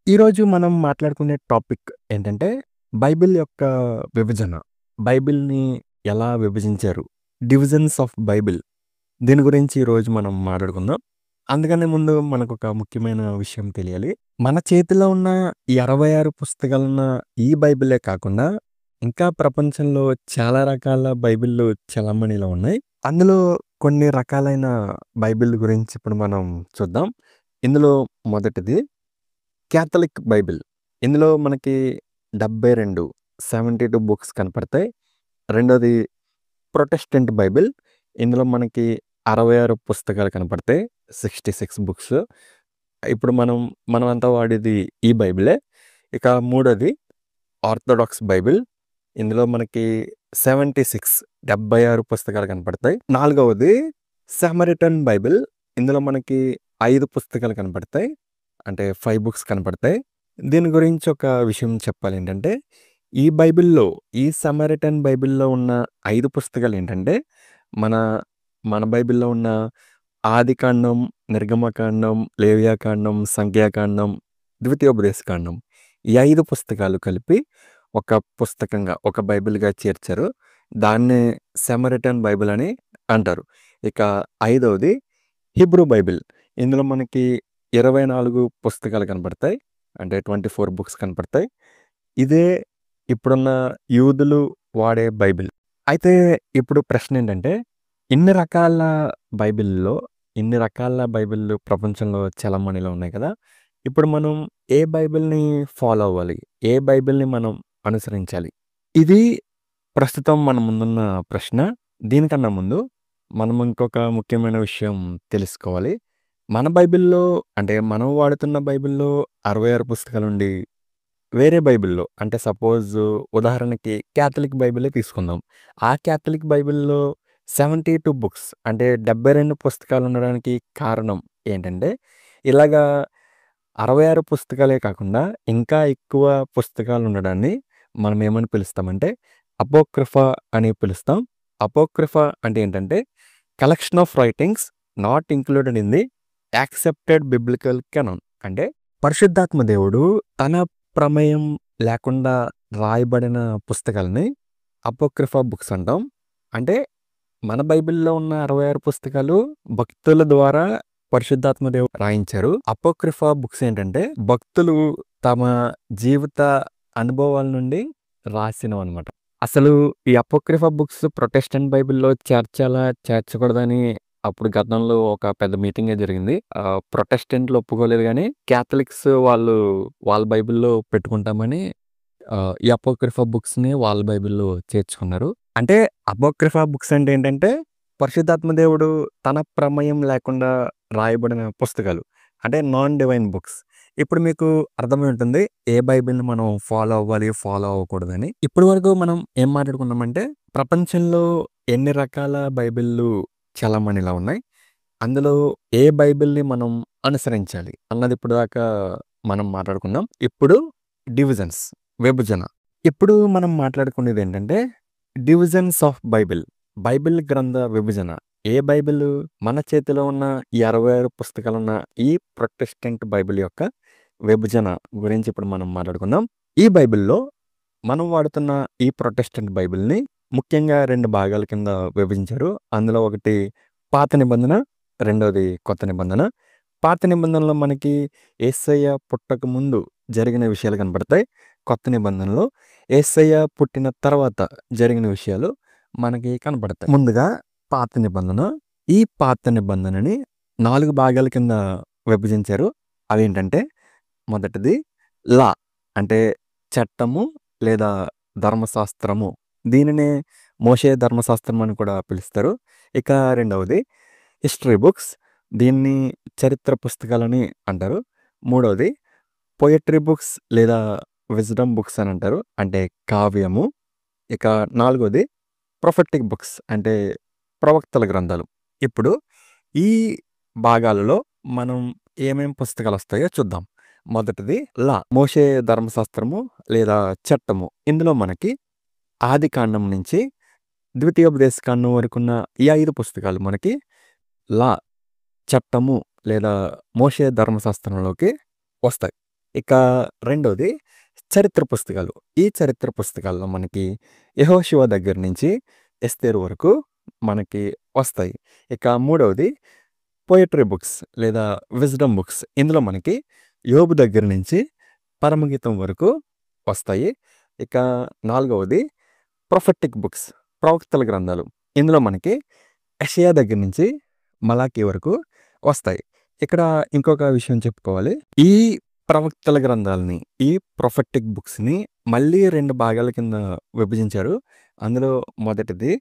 ఈరోజు మనం మాట్లాడుకునే టాపిక్ ఏంటంటే, బైబిల్ యొక్క విభజన. బైబిల్‌ని ఎలా విభజించారు? Divisions of Bible. దీని గురించి ఈరోజు మనం మాట్లాడుకుందాం. అందుకనే ముందు మనకొక ముఖ్యమైన విషయం తెలియాలి. మన చేతిలో ఉన్న ఈ 66 పుస్తకాలున్న ఈ బైబిలే కాకుండా, ఇంకా ప్రపంచంలో చాలా రకాల బైబిల్లు చలామణిలో ఉన్నాయి. అందులో కొన్ని రకాలైన బైబిల్ గురించి ఇప్పుడు మనం చూద్దాం. ఇందులో మొదటిది క్యాథలిక్ బైబిల్. ఇందులో మనకి 72 బుక్స్ కనపడతాయి. రెండోది ప్రొటెస్టెంట్ బైబిల్. ఇందులో మనకి 66 పుస్తకాలు కనపడతాయి. 66 బుక్స్. ఇప్పుడు మనమంతా వాడేది ఈ బైబిలే. ఇక మూడోది ఆర్థోడాక్స్ బైబిల్. ఇందులో మనకి 76 పుస్తకాలు కనపడతాయి. నాలుగవది సమరిటన్ బైబిల్. ఇందులో మనకి 5 పుస్తకాలు కనపడతాయి. అంటే 5 బుక్స్ కనపడతాయి. దీని గురించి ఒక విషయం చెప్పాలేంటంటే, ఈ బైబిల్‌లో, ఈ సమరిటన్ బైబిల్‌లో ఉన్న 5 పుస్తకాలేంటంటే, మన మన బైబిల్‌లో ఉన్న ఆదికాండం, నిర్గమకాండం, లేవియాకాండం, సంఖ్యాకాండం, ద్వితీయోపదేశకాండం. ఈ 5 పుస్తకాలు కలిపి ఒక పుస్తకంగా, ఒక బైబిల్‌గా చేర్చారు. దాన్నే సమరిటన్ బైబిల్ అని అంటారు. ఇక ఐదవది హీబ్రూ బైబిల్. ఇందులో మనకి 24 పుస్తకాలు కనపడతాయి. అంటే 24 బుక్స్ కనపడతాయి. ఇదే ఇప్పుడున్న యూదులు వాడే బైబిల్. అయితే ఇప్పుడు ప్రశ్నేంటంటే, ఇన్ని రకాల బైబిల్‌లో, ఇన్ని రకాల బైబిల్లు ప్రపంచంలో చలామణిలో ఉన్నాయి కదా! ఇప్పుడు మనం ఏ బైబిల్‌ని ఫాలో అవ్వాలి? ఏ బైబిల్‌ని మనం అనుసరించాలి? ఇది ప్రస్తుతం మన ముందున్న ప్రశ్న. దీనికన్నా ముందు మనం ఇంకొక ముఖ్యమైన విషయం తెలుసుకోవాలి. మన బైబిల్‌లో అంటే మనం వాడుతున్న బైబిల్‌లో 66 పుస్తకాలుండి, వేరే బైబిల్‌లో అంటే ఉదాహరణకి క్యాథలిక్ బైబిలే తీసుకుందాం. ఆ క్యాథలిక్ బైబిల్‌లో 72 బుక్స్ అంటే 72 పుస్తకాలు ఉండడానికి కారణం ఏంటంటే, ఇలాగా 66 పుస్తకాలే కాకుండా ఇంకా ఎక్కువ పుస్తకాలు ఉండడాన్ని మనం ఏమని పిలుస్తామంటే అపోక్రిఫా అని పిలుస్తాం. అపోక్రిఫా అంటే ఏంటంటే, collection of writings not included in the accepted biblical Canon. అంటే పరిశుద్ధాత్మ దేవుడు తన ప్రమేయం లేకుండా రాయబడిన పుస్తకాలని అపోక్రిఫా బుక్స్ అంటాం. అంటే మన బైబిల్‌లో ఉన్న 66 పుస్తకాలు భక్తుల ద్వారా పరిశుద్ధాత్మ దేవుడు రాయించారు. అపోక్రిఫా బుక్స్ ఏంటంటే భక్తులు తమ జీవిత అనుభవాల నుండి రాసినవన్నమాట. అసలు ఈ అపోక్రిఫా బుక్స్ ప్రొటెస్టెంట్ బైబిల్‌లో చేర్చాలా? చేర్చకూడదని అప్పుడు గతంలో ఒక పెద్ద మీటింగే జరిగింది. ప్రొటెస్టెంట్లు ఒప్పుకోలేదు గానీ, క్యాథలిక్స్ వాళ్ళ బైబిల్‌లో పెట్టుకుంటామని ఈ అపోక్రిఫా బుక్స్‌ని వాళ్ళ బైబిల్‌లో చేర్చుకున్నారు. అంటే అపోక్రిఫా బుక్స్ అంటే ఏంటంటే, పరిశుద్ధాత్మ దేవుడు తన ప్రమేయం లేకుండా రాయబడిన పుస్తకాలు. అంటే నాన్ డివైన్ బుక్స్. ఇప్పుడు మీకు అర్థమై ఉంటుంది. ఏ బైబిల్‌ని మనం ఫాలో అవ్వాలి, ఫాలో అవ్వకూడదని. ఇప్పటి వరకు మనం ఏం మాట్లాడుకున్నామంటే, ప్రపంచంలో ఎన్ని రకాల బైబిల్లు చలామణిలో ఉన్నాయి. అందులో ఏ బైబిల్‌ని మనం అనుసరించాలి అన్నది ఇప్పటిదాకా మనం మాట్లాడుకున్నాం. ఇప్పుడు డివిజన్స్, విభజన. ఇప్పుడు మనం మాట్లాడుకునేదేంటంటే, డివిజన్స్ ఆఫ్ బైబిల్. బైబిల్ గ్రంథ విభజన. ఏ బైబిలు మన చేతిలో ఉన్న ఈ 66 పుస్తకాలున్న ఈ ప్రొటెస్టెంట్ బైబిల్ యొక్క విభజన గురించి ఇప్పుడు మనం మాట్లాడుకుందాం. ఈ బైబిల్‌లో మనం వాడుతున్న ఈ ప్రొటెస్టెంట్ బైబిల్‌ని ముఖ్యంగా 2 భాగాల కింద విభజించారు. అందులో ఒకటి పాత నిబంధన, రెండోది కొత్త నిబంధన. పాత నిబంధనలో మనకి యేసయ్య పుట్టక ముందు జరిగిన విషయాలు కనపడతాయి. కొత్త నిబంధనలో యేసయ్య పుట్టిన తర్వాత జరిగిన విషయాలు మనకి కనపడతాయి. ముందుగా పాత నిబంధన. ఈ పాత నిబంధనని 4 భాగాల కింద విభజించారు. అవేంటంటే మొదటిది లా అంటే చట్టము లేదా ధర్మశాస్త్రము. దీనినే మోషే ధర్మశాస్త్రం అని కూడా పిలుస్తారు. ఇక రెండవది హిస్టరీ బుక్స్. దీన్ని చరిత్ర పుస్తకాలని అంటారు. మూడవది పొయెట్రీ బుక్స్ లేదా విజ్డమ్ బుక్స్ అని అంటారు. అంటే కావ్యము. ఇక నాలుగోది ప్రొఫెటిక్ బుక్స్ అంటే ప్రవక్తల గ్రంథాలు. ఇప్పుడు ఈ భాగాలలో మనం ఏమేం పుస్తకాలొస్తాయో చూద్దాం. మొదటిది లా. మోషే ధర్మశాస్త్రము లేదా చట్టము. ఇందులో మనకి ఆదికాండం నుంచి ద్వితీయోపదేశకాండం వరకున్న ఈ 5 పుస్తకాలు మనకి లా, చట్టము లేదా మోషే ధర్మశాస్త్రంలోకి వస్తాయి. ఇక రెండోది చరిత్ర పుస్తకాలు. ఈ చరిత్ర పుస్తకాల్లో మనకి యెహోషువ దగ్గర నుంచి ఎస్తేరు వరకు మనకి వస్తాయి. ఇక మూడవది పోయెట్రీ బుక్స్ లేదా విజ్డమ్ బుక్స్. ఇందులో మనకి యోబు దగ్గర నుంచి పరమగీతం వరకు వస్తాయి. ఇక నాలుగవది ప్రొఫెటిక్ బుక్స్, ప్రవక్తల గ్రంథాలు. ఇందులో మనకి యెషయా దగ్గర నుంచి మలాకీ వరకు వస్తాయి. ఇక్కడ ఇంకొక విషయం చెప్పుకోవాలి. ఈ ప్రవక్తల గ్రంథాలని, ఈ ప్రొఫెటిక్ బుక్స్‌ని మళ్ళీ 2 భాగాల కింద విభజించారు. అందులో మొదటిది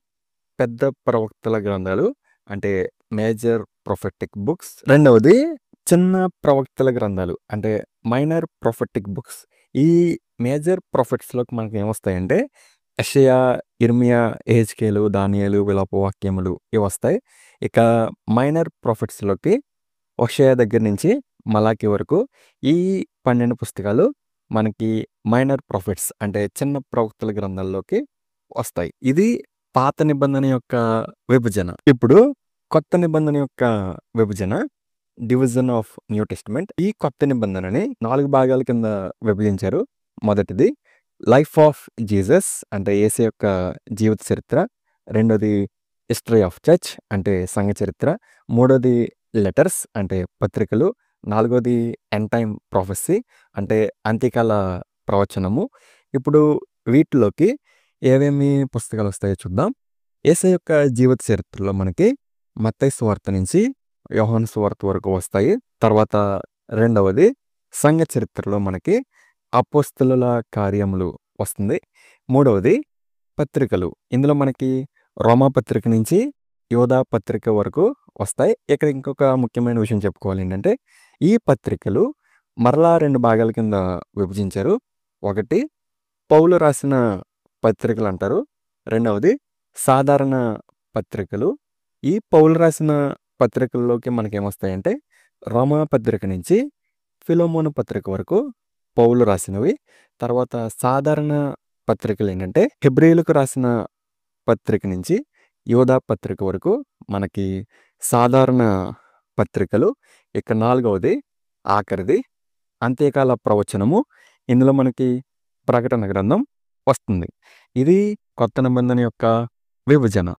పెద్ద ప్రవక్తల గ్రంథాలు, అంటే మేజర్ ప్రొఫెటిక్ బుక్స్. రెండవది చిన్న ప్రవక్తల గ్రంథాలు, అంటే మైనర్ ప్రొఫెటిక్ బుక్స్. ఈ మేజర్ ప్రొఫెట్స్‌లోకి మనకి ఏమొస్తాయంటే యెషయా, యిర్మీయా, యెహెజ్కేలు, దానియేలు, విలాపవాక్యములు ఇవొస్తాయి. ఇక మైనర్ ప్రొఫెట్స్‌లోకి హోషేయ దగ్గర నుంచి మలాకీ వరకు ఈ 12 పుస్తకాలు మనకి మైనర్ ప్రొఫెట్స్, అంటే చిన్న ప్రవక్తల గ్రంథాల్లోకి వస్తాయి. ఇది పాత నిబంధన యొక్క విభజన. ఇప్పుడు కొత్త నిబంధన యొక్క విభజన, డివిజన్ ఆఫ్ న్యూ టెస్టమెంట్. ఈ కొత్త నిబంధనని 4 భాగాల కింద విభజించారు. మొదటిది లైఫ్ ఆఫ్ జీసస్, అంటే యేసు యొక్క జీవిత చరిత్ర. రెండోది హిస్టరీ ఆఫ్ చర్చ్, అంటే సంఘ చరిత్ర. మూడోది లెటర్స్, అంటే పత్రికలు. నాలుగోది ఎండ్ టైమ్ ప్రొఫెసీ, అంటే అంత్యకాల ప్రవచనము. ఇప్పుడు వీటిలోకి ఏమేమి పుస్తకాలు వస్తాయో చూద్దాం. యేసు యొక్క జీవిత చరిత్రలో మనకి మత్తయి సువార్త నుంచి యోహాను సువార్త వరకు వస్తాయి. తర్వాత రెండవది సంఘ చరిత్రలో మనకి అపోస్తలుల కార్యములు వస్తుంది. మూడవది పత్రికలు. ఇందులో మనకి రోమా పత్రిక నుంచి యోధా పత్రిక వరకు వస్తాయి. ఇక్కడ ఇంకొక ముఖ్యమైన విషయం చెప్పుకోవాలి ఏంటంటే, ఈ పత్రికలు మరలా 2 భాగాల కింద విభజించారు. ఒకటి పౌలు రాసిన పత్రికలు అంటారు. రెండవది సాధారణ పత్రికలు. ఈ పౌలు రాసిన పత్రికల్లోకి మనకేమొస్తాయంటే రోమా పత్రిక నుంచి ఫిలోమోను పత్రిక వరకు పౌలు రాసినవి. తర్వాత సాధారణ పత్రికలు ఏంటంటే హెబ్రీయులకు రాసిన పత్రిక నుంచి యోధా పత్రిక వరకు మనకి సాధారణ పత్రికలు. ఇక నాలుగవది ఆఖరిది అంత్యకాల ప్రవచనము. ఇందులో మనకి ప్రకటన గ్రంథం వస్తుంది. ఇది కొత్త నిబంధన యొక్క విభజన.